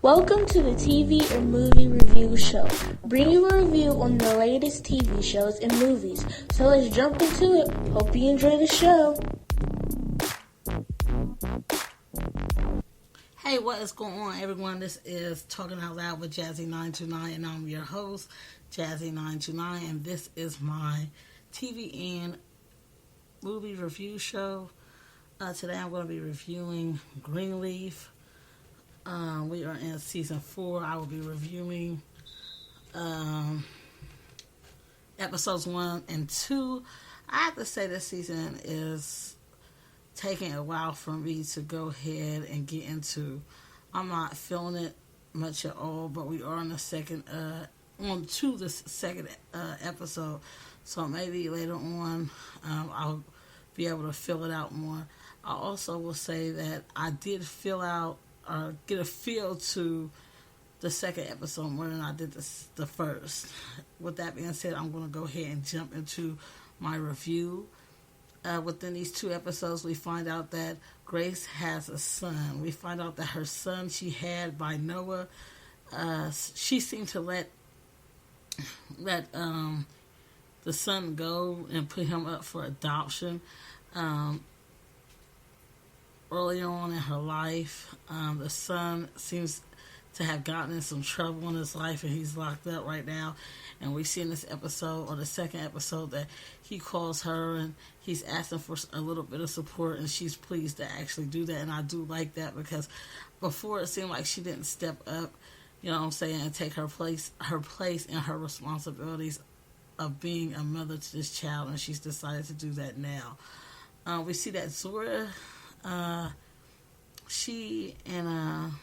Welcome to the TV and Movie Review Show, bringing you a review on the latest TV shows and movies. So let's jump into it. Hope you enjoy the show. Hey, what is going on, everyone? This is Talking Out Loud with Jazzy929, and I'm your host, Jazzy929, and this is my TV and movie review show. Today I'm going to be reviewing Greenleaf. We are in season 4. I will be reviewing episodes 1 and 2. I have to say this season is taking a while for me to go ahead and get into. I'm not feeling it much at all, but we are on the second episode, so maybe later on I'll be able to fill it out more. I also will say that I did fill out or get a feel to the second episode more than I did the first. With that being said, I'm going to go ahead and jump into my review. Within these 2 episodes, we find out that Grace has a son. We find out that her son she had by Noah, she seemed to let the son go and put him up for adoption. Earlier on in her life, the son seems to have gotten in some trouble in his life, and he's locked up right now. And we see in this episode, or the second episode, that he calls her and he's asking for a little bit of support, and she's pleased to actually do that. And I do like that, because before it seemed like she didn't step up, you know what I'm saying, and take her place and her responsibilities of being a mother to this child, and she's decided to do that now. We see that Zora, she and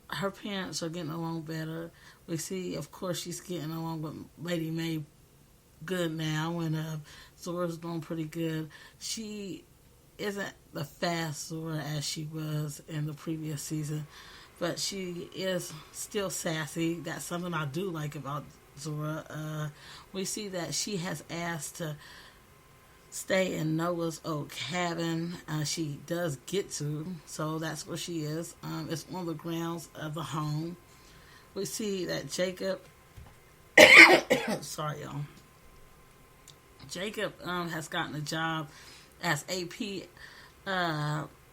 her parents are getting along better. We see, of course, she's getting along with Lady Mae good now, and Zora's doing pretty good. She isn't the fast Zora as she was in the previous season, but she is still sassy. That's something I do like about Zora. We see that she has asked to stay in Noah's old cabin. She does get to, so that's where she is. It's on the grounds of the home. We see that Jacob sorry y'all, Jacob has gotten a job as AP,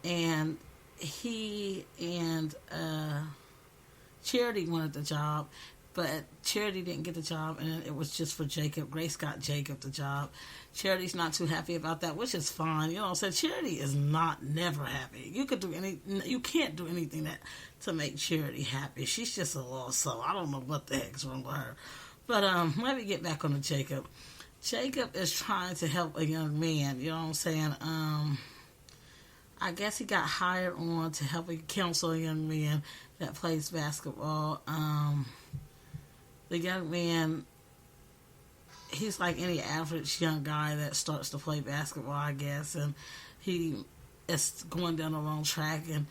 and he and Charity wanted the job, but Charity didn't get the job, and it was just for Jacob. Grace got Jacob the job. Charity's not too happy about that, which is fine. You know what I'm saying? Charity is never happy. You can't do anything to make Charity happy. She's just a lost soul. I don't know what the heck's wrong with her. But let me get back on to Jacob. Jacob is trying to help a young man. You know what I'm saying? I guess he got hired on to help counsel a young man that plays basketball. The young man, he's like any average young guy that starts to play basketball, I guess, and he is going down the wrong track, and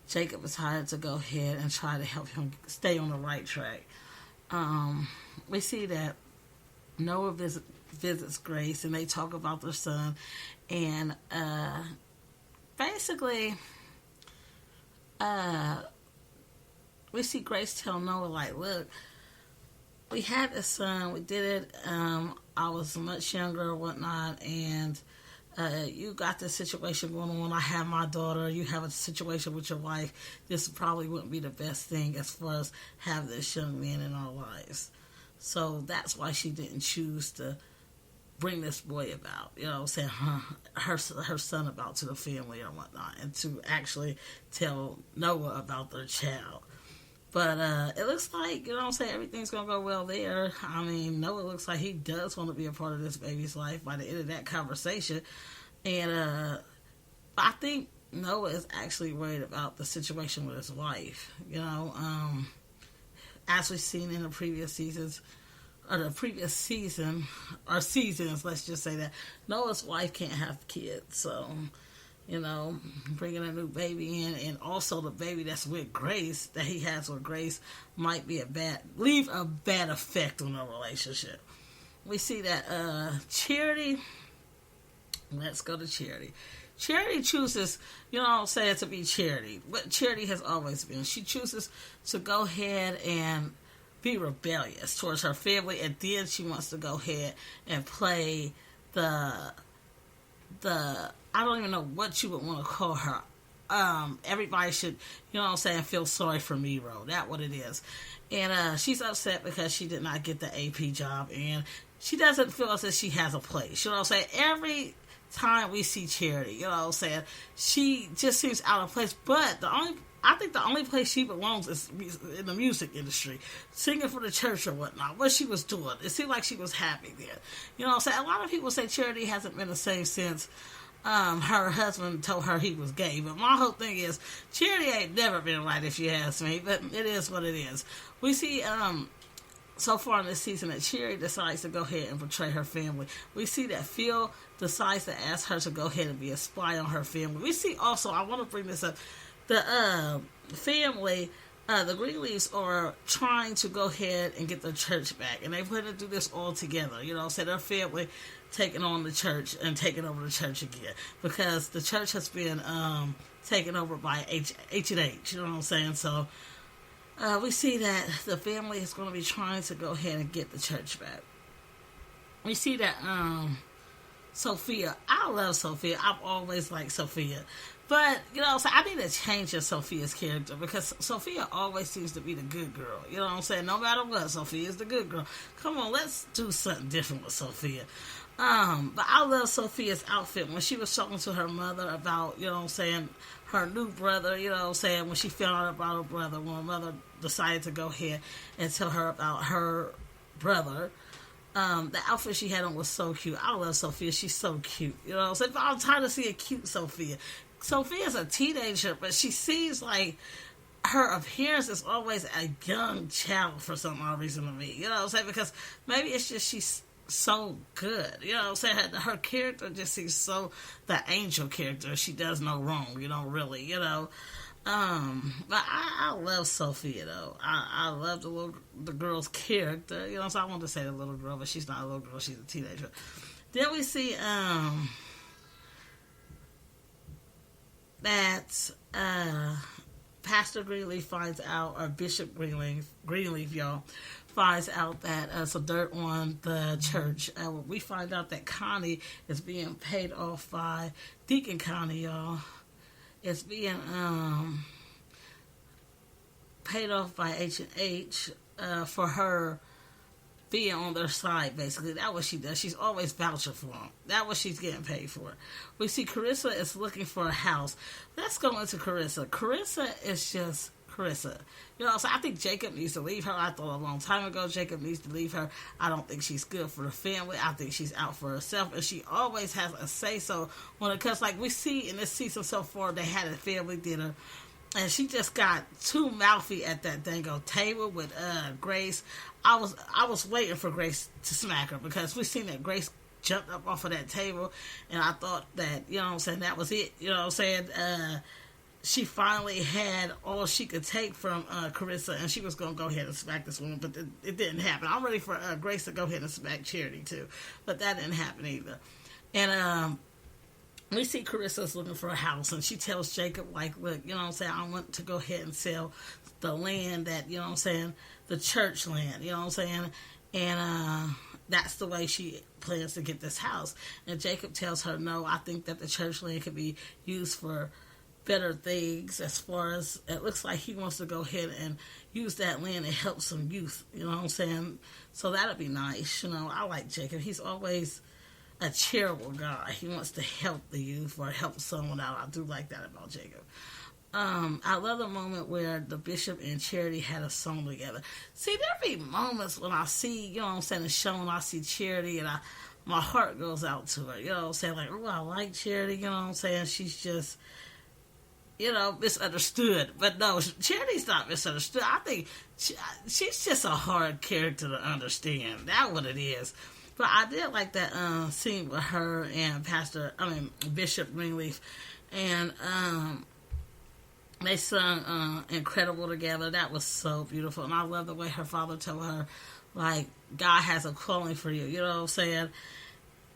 Jacob is hired to go ahead and try to help him stay on the right track. We see that Noah visits Grace, and they talk about their son, and basically we see Grace tell Noah, like, look, we had a son, we did it, I was much younger or whatnot, and you got this situation going on, I have my daughter, you have a situation with your wife, this probably wouldn't be the best thing as far as have this young man in our lives. So that's why she didn't choose to bring this boy about, you know what I'm saying, her son about to the family or whatnot, and to actually tell Noah about their child. But it looks like, you know what I'm saying, everything's going to go well there. I mean, Noah looks like he does want to be a part of this baby's life by the end of that conversation. And I think Noah is actually worried about the situation with his wife. You know, as we've seen in the previous seasons, or the previous season, or seasons, let's just say that, Noah's wife can't have kids. So, you know, bringing a new baby in, and also the baby that's with Grace, that he has with Grace, might be leave a bad effect on the relationship. We see that Charity, let's go to Charity. Charity chooses, you know what I'm saying, to be Charity. What Charity has always been. She chooses to go ahead and be rebellious towards her family, and then she wants to go ahead and play the I don't even know what you would want to call her. Everybody should, you know what I'm saying, feel sorry for me role. That's what it is. And she's upset because she did not get the AP job, and she doesn't feel as if she has a place. You know what I'm saying? Every time we see Charity, you know what I'm saying, she just seems out of place. But I think the only place she belongs is in the music industry, singing for the church or whatnot. What she was doing, it seemed like she was happy there. You know what I'm saying? A lot of people say Charity hasn't been the same since her husband told her he was gay. But my whole thing is, Charity ain't never been right, if you ask me. But it is what it is. We see so far in this season that Charity decides to go ahead and betray her family. We see that Phil decides to ask her to go ahead and be a spy on her family. We see also, I want to bring this up, the family, the Greenleafs are trying to go ahead and get the church back, and they plan to do this all together. You know, so their family taking on the church and taking over the church again, because the church has been taken over by H&H. You know what I'm saying? So we see that the family is going to be trying to go ahead and get the church back. We see that Sophia, I love Sophia. I've always liked Sophia. But, you know, so I need to change Sophia's character, because Sophia always seems to be the good girl. You know what I'm saying? No matter what, Sophia is the good girl. Come on, let's do something different with Sophia. But I love Sophia's outfit when she was talking to her mother about, you know what I'm saying, her new brother, you know what I'm saying, when she found out about her brother, when her mother decided to go ahead and tell her about her brother. The outfit she had on was so cute. I love Sophia. She's so cute. You know what I'm saying? I'm tired of seeing cute Sophia. Sophia's a teenager, but she seems like her appearance is always a young child for some odd reason to me. You know what I'm saying? Because maybe it's just she's so good. You know what I'm saying? Her character just seems so the angel character. She does no wrong, you know, really, you know. But I love Sophia, though. I love the girl's character. You know, so I want to say the little girl, but she's not a little girl. She's a teenager. Then we see that Pastor Greenleaf finds out, or Bishop Greenleaf, y'all, finds out that some dirt on the church. We find out that Connie is being paid off by Deacon Connie, y'all. It's being paid off by H&H for her being on their side, basically. That's what she does. She's always vouching for them. That's what she's getting paid for. We see Carissa is looking for a house. Let's go into Carissa. Carissa is just Carissa. You know, so I think Jacob needs to leave her. I thought a long time ago Jacob needs to leave her. I don't think she's good for the family. I think she's out for herself, and she always has a say-so when it comes, like we see in this season so far, they had a family dinner, and she just got too mouthy at that dango table with Grace. I was waiting for Grace to smack her, because we seen that Grace jumped up off of that table, and I thought that, you know what I'm saying, that was it. You know what I'm saying? She finally had all she could take from Carissa, and she was going to go ahead and smack this woman, but it didn't happen. I'm ready for Grace to go ahead and smack Charity, too, but that didn't happen either. And we see Carissa's looking for a house, and she tells Jacob, like, look, you know what I'm saying, I want to go ahead and sell the land that, you know what I'm saying, the church land, you know what I'm saying, and that's the way she plans to get this house. And Jacob tells her, no, I think that the church land could be used for better things, as far as it looks like he wants to go ahead and use that land to help some youth, you know what I'm saying? So that'll be nice. You know, I like Jacob. He's always a charitable guy. He wants to help the youth or help someone out. I do like that about Jacob. I love the moment where the bishop and Charity had a song together. See, there be moments when I see, you know what I'm saying, a show, and I see Charity, and my heart goes out to her, you know what I'm saying, like, oh, I like Charity, you know what I'm saying, she's just, you know, misunderstood. But no, Charity's not misunderstood. I think she's just a hard character to understand. That's what it is. But I did like that scene with her and Bishop Greenleaf, and they sung Incredible together. That was so beautiful. And I love the way her father told her, like, God has a calling for you, you know what I'm saying?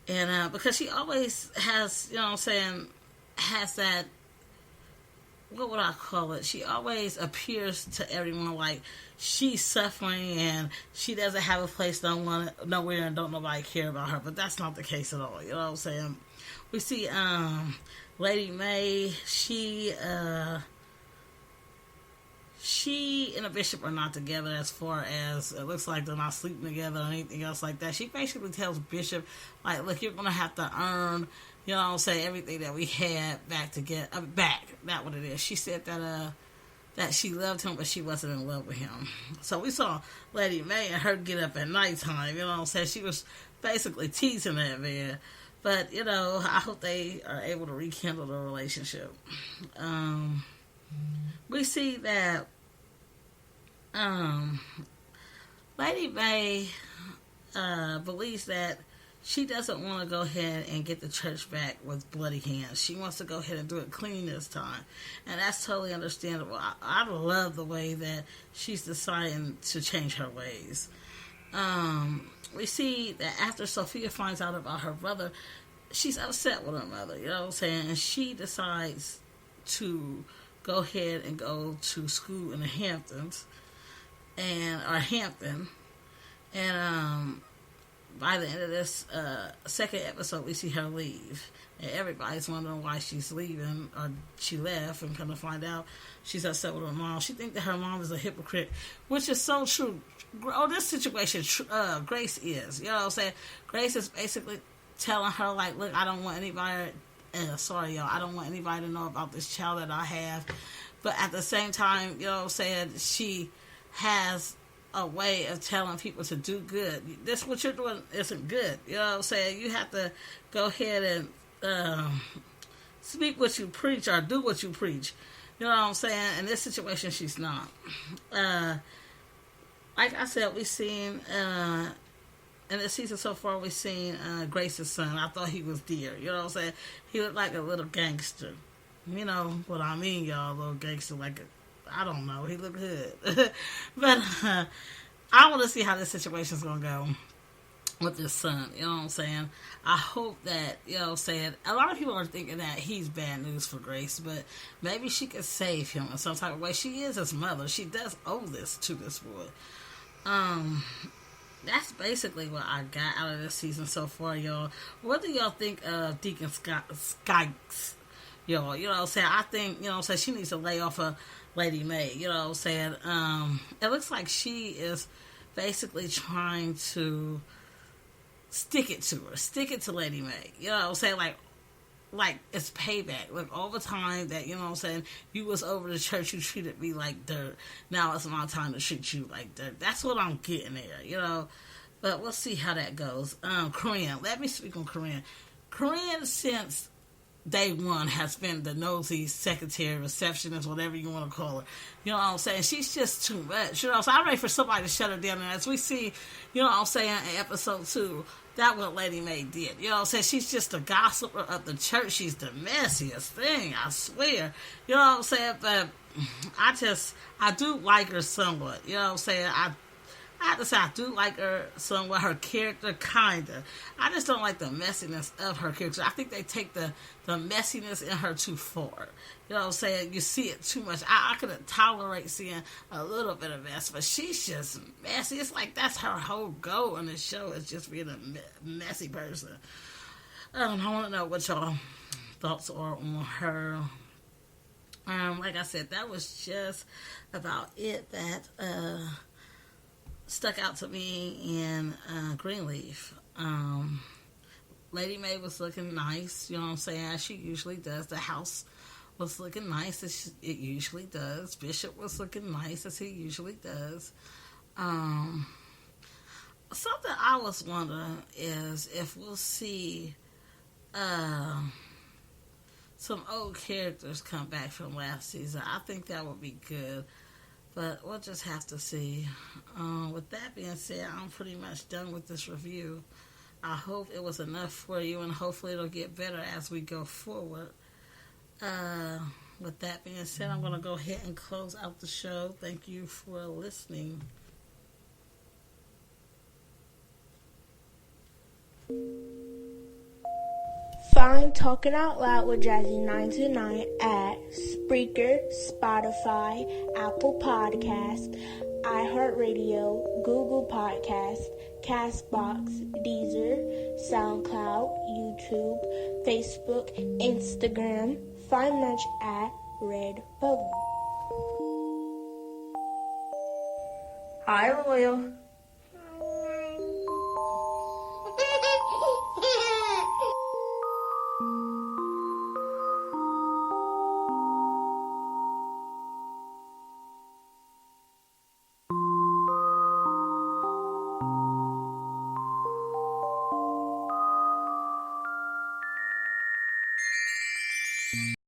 And because she always has, you know what I'm saying, has that, what would I call it? She always appears to everyone like she's suffering and she doesn't have a place nowhere and don't nobody care about her. But that's not the case at all. You know what I'm saying? We see Lady May, she and the bishop are not together as far as it looks like they're not sleeping together or anything else like that. She basically tells Bishop, like, look, you're going to have to earn, you know what I'm saying, everything that we had back to get back. That's what it is. She said that she loved him, but she wasn't in love with him. So we saw Lady May and her get up at nighttime, you know what I'm saying? She was basically teasing that man. But, you know, I hope they are able to rekindle the relationship. We see that Lady May believes that she doesn't want to go ahead and get the church back with bloody hands. She wants to go ahead and do it clean this time. And that's totally understandable. I love the way that she's deciding to change her ways. We see that after Sophia finds out about her brother, she's upset with her mother, you know what I'm saying? And she decides to go ahead and go to school in the Hamptons, Hampton. And by the end of this second episode, we see her leave. And everybody's wondering why she's leaving, or she left, and come to find out she's upset with her mom. She thinks that her mom is a hypocrite, which is so true. Oh, this situation, Grace is. You know what I'm saying? Grace is basically telling her, like, look, I don't want anybody, sorry, y'all, I don't want anybody to know about this child that I have. But at the same time, you know what I'm saying, she has a way of telling people to do good. This, what you're doing isn't good. You know what I'm saying? You have to go ahead and speak what you preach or do what you preach. You know what I'm saying? In this situation, she's not. Like I said, we've seen, in this season so far, we've seen Grace's son. I thought he was dear. You know what I'm saying? He looked like a little gangster. You know what I mean, y'all? A little gangster, like I don't know. He looked good. But I want to see how this situation's going to go with this son. You know what I'm saying? I hope that, you know what I'm saying, a lot of people are thinking that he's bad news for Grace, but maybe she could save him in some type of way. She is his mother. She does owe this to this boy. That's basically what I got out of this season so far, y'all. What do y'all think of Deacon Skykes? Y'all, you know what I'm saying? I think, you know what I'm saying, she needs to lay off of Lady May. You know what I'm saying? It looks like she is basically trying to stick it to her. Stick it to Lady May. You know what I'm saying? Like it's payback. Like all the time that, you know what I'm saying, you was over the church, you treated me like dirt. Now it's my time to treat you like dirt. That's what I'm getting there, you know. But we'll see how that goes. Corinne. Let me speak on Corinne. Corinne, since day one, has been the nosy secretary, receptionist, whatever you want to call her. You know what I'm saying? She's just too much. You know, so I'm ready for somebody to shut her down. And as we see, you know what I'm saying, in episode 2, that's what Lady May did. You know what I'm saying? She's just the gossiper of the church. She's the messiest thing, I swear. You know what I'm saying? But I do like her somewhat. You know what I'm saying? I have to say, I do like her somewhat, her character, kinda. I just don't like the messiness of her character. I think they take the messiness in her too far. You know what I'm saying? You see it too much. I couldn't tolerate seeing a little bit of mess, but she's just messy. It's like that's her whole goal on the show, is just being a messy person. I want to know what y'all thoughts are on her. Like I said, that was just about it that stuck out to me in Greenleaf. Lady May was looking nice, you know what I'm saying, as she usually does. The house was looking nice, as it usually does. Bishop was looking nice, as he usually does. Something I was wondering is if we'll see some old characters come back from last season. I think that would be good. But we'll just have to see. With that being said, I'm pretty much done with this review. I hope it was enough for you, and hopefully it'll get better as we go forward. With that being said, I'm going to go ahead and close out the show. Thank you for listening. find Talking Out Loud with Jazzy 929 at Spreaker, Spotify, Apple Podcast, iHeartRadio, Google Podcast, Castbox, Deezer, SoundCloud, YouTube, Facebook, Instagram. Find merch at Redbubble. Hi, Loyal.